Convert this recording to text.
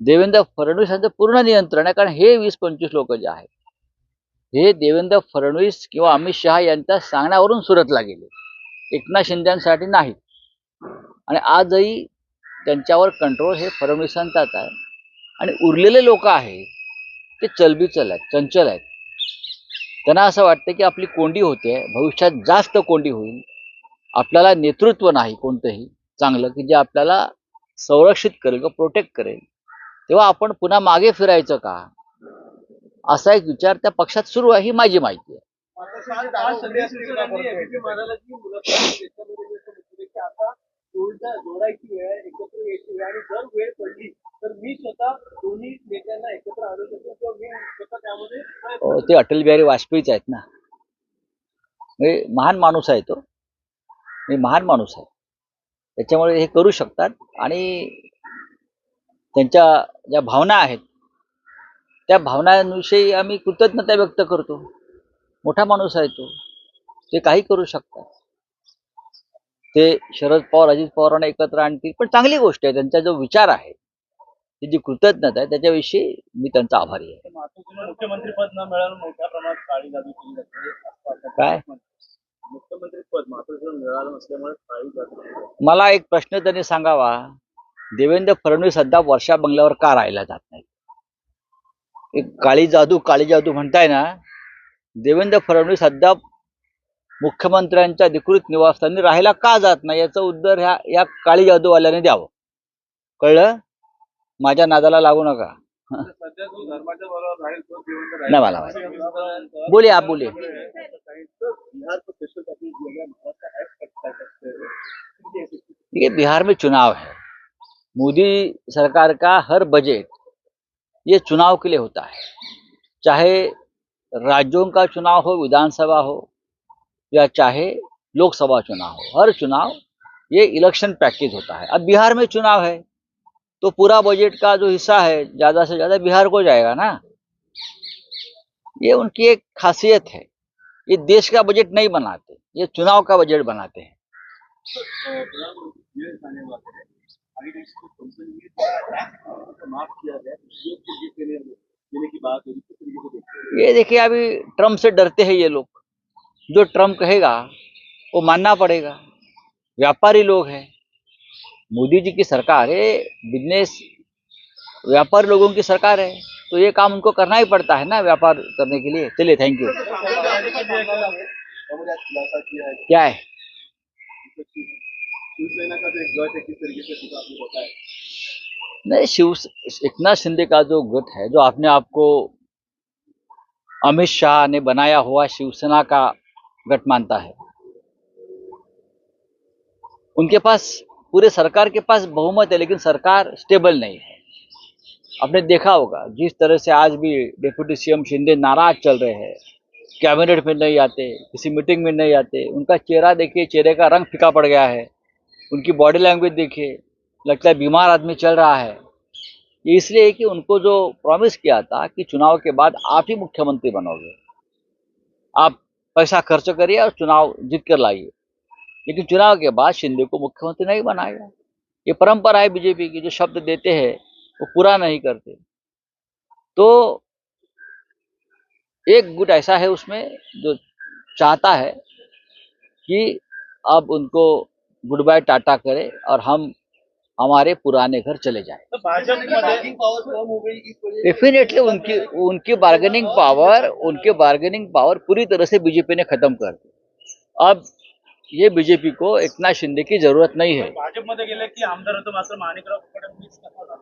देवेंद्र फडणवीसांचं पूर्ण नियंत्रण आहे. कारण हे 20-25 लोक जे आहेत हे देवेंद्र फडणवीस किंवा अमित शहा यांच्या सांगण्यावरून सुरतला गेले, एकनाथ शिंदेसाठी नाही. आणि आजही त्यांच्यावर कंट्रोल हे फडणवीसांचाच आहे. आणि उरलेले लोक आहेत ते चलबिचल आहेत, चंचल आहेत. त्यांना असं वाटतं की आपली कोंडी होते, भविष्यात जास्त कोंडी होईल, आपल्याला नेतृत्व नाही कोणतंही चांगलं की जे आपल्याला संरक्षित करेल किंवा प्रोटेक्ट करेल, तेव्हा आपण पुन्हा मागे फिरायचं का, असा एक विचार त्या पक्षात सुरू आहे. ही माझी माहिती आहे. जोडायची वेळ, एकत्र यायची वेळ, आणि जर वेळ पडली तर मी स्वतः दोन्ही नेत्यांना एकत्र आणू शकतो किंवा मी स्वतः त्यामध्ये ते अटल बिहारी वाजपेयीच आहेत ना. महान माणूस आहे तो, महान माणूस आहे, त्याच्यामुळे हे करू शकतात. आणि त्यांच्या ज्या भावना आहेत त्या भावनांविषयी आम्ही कृतज्ञता व्यक्त करतो. मोठा माणूस आहे तो, ते काही करू शकतात. ते शरद पवार अजित पवारांना एकत्र आणतील, पण चांगली गोष्ट आहे. त्यांचा जो विचार आहे, ती जी कृतज्ञता आहे, त्याच्याविषयी मी त्यांचा आभारी आहे. मुख्यमंत्री पद न मिळालं मोठ्या प्रमाणात काळी जादू केली जाते. काय मुख्यमंत्री पद मातोश्रीला मिळालं नसल्यामुळे काळी जादू. मला एक प्रश्न त्यांनी सांगावा, देवेंद्र फडणवीस सध्या वर्षा बंगल्यावर का राहायला जात नाही? एक काळी जादू म्हणताय ना. देवेंद्र फडणवीस सध्या मुख्यमंत्र्यांच्या अधिकृत निवासस्थानी राहायला का जात नाही, याचं उत्तर या काळी जादूवाल्याने द्यावं. कळलं? माझ्या नादाला लागू नका. सध्या जो धर्माच्या बरोबर राहील तो देवेंद्र नाही मला माहिती. बोले आप बोले. देखिए, बिहार में चुनाव है. मोदी सरकार का हर बजट ये चुनाव के लिए होता है. चाहे राज्यों का चुनाव हो, विधानसभा हो, या चाहे लोकसभा चुनाव हो, हर चुनाव ये इलेक्शन पैकेज होता है. अब बिहार में चुनाव है तो पूरा बजट का जो हिस्सा है ज्यादा से ज्यादा बिहार को जाएगा ना. ये उनकी एक खासियत है. ये देश का बजट नहीं बनाते, ये चुनाव का बजट बनाते हैं. ये देखिए, अभी ट्रम्प से डरते हैं ये लोग. जो ट्रम्प कहेगा वो मानना पड़ेगा. व्यापारी लोग हैं. मोदी जी की सरकार है, बिजनेस व्यापारी लोगों की सरकार है, तो ये काम उनको करना ही पड़ता है ना, व्यापार करने के लिए. चलिए, थैंक यू. क्या है? शिवसेना का जो एक गट है किस तरीके से कुछ आपको पता है? नहीं, एकनाथ शिंदे का जो गट है, जो अपने आप को अमित शाह ने बनाया हुआ शिवसेना का गट मानता है, उनके पास पूरे सरकार के पास बहुमत है, लेकिन सरकार स्टेबल नहीं है. आपने देखा होगा जिस तरह से आज भी डिप्टी सीएम शिंदे नाराज चल रहे हैं, कैबिनेट में नहीं आते, किसी मीटिंग में नहीं आते. उनका चेहरा देखिए, चेहरे का रंग फीका पड़ गया है. उनकी बॉडी लैंग्वेज देखिए, लगता है बीमार आदमी चल रहा है. ये इसलिए कि उनको जो प्रॉमिस किया था कि चुनाव के बाद आप ही मुख्यमंत्री बनोगे, आप पैसा खर्च करिए और चुनाव जीत कर लाइए, लेकिन चुनाव के बाद शिंदे को मुख्यमंत्री नहीं बनाएगा. ये परंपरा है बीजेपी की, जो शब्द देते हैं वो पूरा नहीं करते. तो एक गुट ऐसा है उसमें जो चाहता है कि अब उनको गुड बाय टाटा करे और हम हमारे पुराने घर चले जाए. डेफिनेटली उनकी बार्गेनिंग पावर पूरी तरह से बीजेपी ने खत्म कर दी. अब ये बीजेपी को एकनाथ शिंदे की जरूरत नहीं है. भाजपमध्ये गेले की आमदार होतो मात्र माणिकराव फडणवीस कसा झाला?